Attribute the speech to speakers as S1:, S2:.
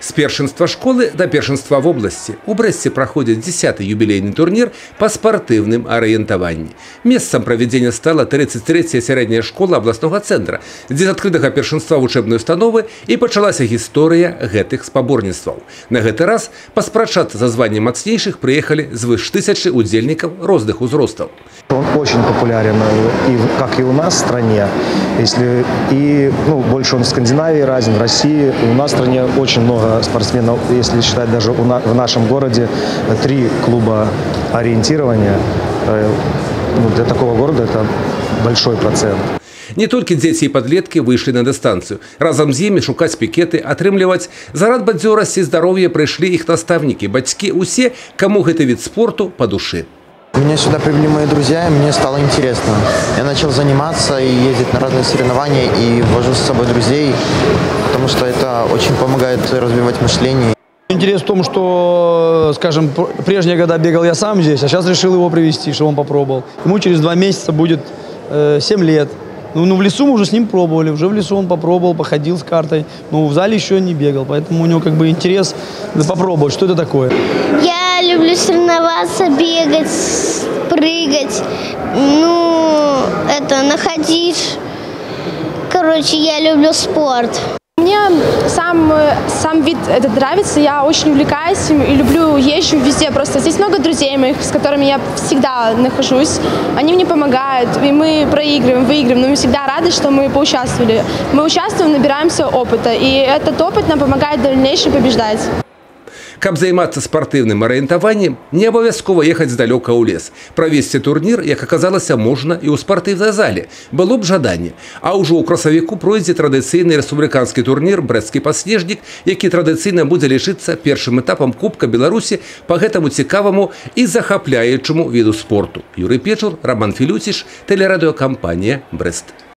S1: С первенства школы до первенства в области у Бресте проходит 10-й юбилейный турнир по спортивным ориентованию. Местом проведения стала 33-я средняя школа областного центра, где с открытого первенства в учебной установы и началась история этих спаборництвов. На этот раз поспрашаться за звание мацнейших приехали свыше 1000 удельников разных возрастов.
S2: Он очень популярен, как и у нас в стране. Больше он в Скандинавии разен, в России. У нас в стране очень много спортсменов, если считать даже в нашем городе 3 клуба ориентирования. Для такого города это большой процент.
S1: Не только дети и подлетки вышли на дистанцию. Разом с ними шукать пикеты, отрымливать зарад бадзёрасці и здоровья пришли их наставники, батьки, все, кому этот вид спорту по душе.
S3: Меня сюда привели мои друзья, и мне стало интересно. Я начал заниматься и ездить на разные соревнования, и вожу с собой друзей, потому что это очень помогает развивать мышление.
S4: Интерес в том, что, скажем, прежние года бегал я сам здесь, а сейчас решил его привезти, чтобы он попробовал. Ему через 2 месяца будет 7 лет. В лесу мы уже с ним пробовали, уже в лесу он попробовал, походил с картой, но в зале еще не бегал, поэтому у него интерес попробовать, что это такое.
S5: Я люблю соревноваться, бегать, прыгать, находить. Я люблю спорт.
S6: Мне сам вид этот нравится, я очень увлекаюсь им и езжу везде. Просто здесь много друзей моих, с которыми я всегда нахожусь. Они мне помогают, и мы проигрываем, выигрываем, но мы всегда рады, что мы поучаствовали. Мы участвуем, набираемся опыта, и этот опыт нам помогает в дальнейшем побеждать.
S1: Каб заниматься спортивным ориентованием, не обовязково ехать сдалека у лес. Провести турнир, как оказалось, можно и у спортивной зале. Было б жадание. А уже у красавіку пройдзе традиционный республиканский турнир «Брестский подснежник», який традиционно будет лишиться первым этапом Кубка Беларуси по этому цікавому и захопляючому виду спорту. Юрий Печур, Роман Филютиш, телерадиокомпания «Брест».